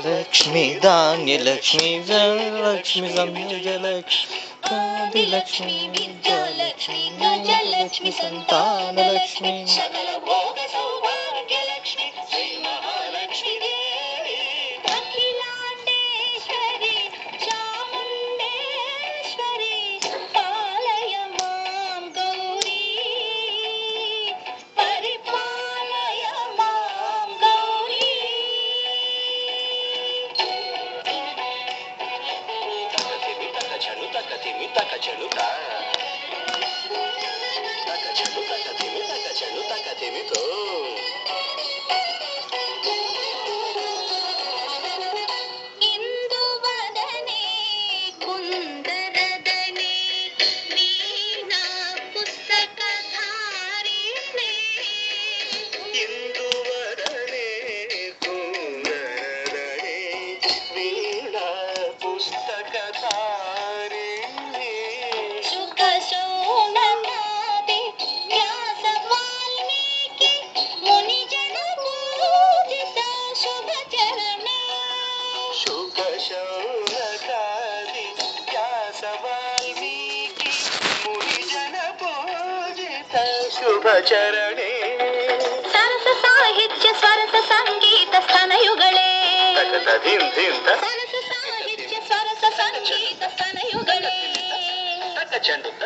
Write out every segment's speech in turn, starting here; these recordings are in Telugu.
లక్ష్మి ధాన్యలక్ష్మి జయలక్ష్మి సంయోజలక్ష్మి ఆదిలక్ష్మి విద్యాలక్ష్మి గజలక్ష్మి సంతానలక్ష్మి సకల భోగ సౌభాగ్యలక్ష్మి శ్రీ మహాలక్ష్మి దేవి అఖిలాండేశ్వరి చాముండేశ్వరి పాలయ మాం గౌరీ పరిపాలయ మాం గౌరీ తక తిమి తక చెడుత తక చెడు తక తిమి తక చెడు తక తిమితో ఇందువదనే కుందరదనే వీణా పుస్తకధారిణే ఇందువదనే కుందరదనే వీణా పుస్తకధారిణే సుఖ శోణనాది వ్యాస వాల్మీకి మునిజన పూజిత శుభ చరణే సుఖ శోణనాది వ్యాస వాల్మీకి మునిజన పూజిత శుభ చరణే సరస సాహిత్య స్వరస సంగీత ಸ್ತನಯುಗಳೇ ಸರಸ ಸಾಹಿತ್ಯ ಸ್ವರಸ ಸಂಗೀತ ಸ್ತನಯುಗಳೇ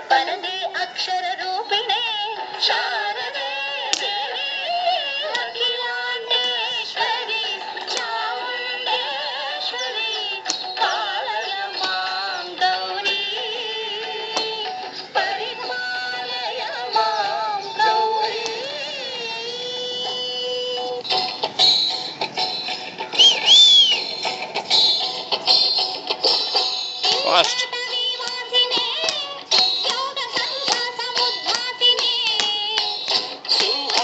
ಪರದೆ ಅಕ್ಷರ ರೂಪಿಣೆ ಶಾರದೆ ದೇವಿ ಅಖಿಲಾಂಡೇಶ್ವರಿ ಚಾಮುಂಡೇಶ್ವರಿ ಪಾಲಯ ಮಾಂ ಗೌರಿ ಪರಿಪಾಲಯ ಮಾಂ ಗೌರಿ ఫాస్ట్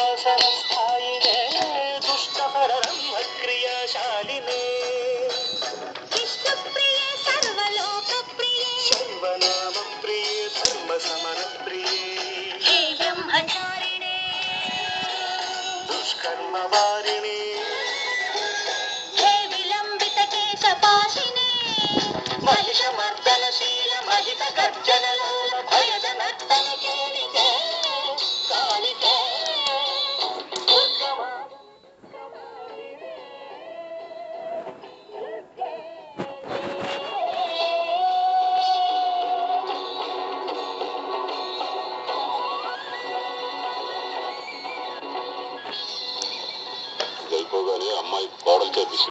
సింహాసనస్థాయినే దుష్టపరబ్రహ్మక్రియాశాలినే విష్ణుప్రియే సర్వలోకప్రియే సర్వనామప్రియే ధర్మసమరప్రియే హే బ్రహ్మచారిణే దుష్కర్మవారిణే హే విలంబిత కేశపాశినే महिषमर्दनशील महित गर्जन लोल भयद नर्तन केलिके कालिके వెళ్ళిపోగానే అమ్మాయి కోడలు చేసి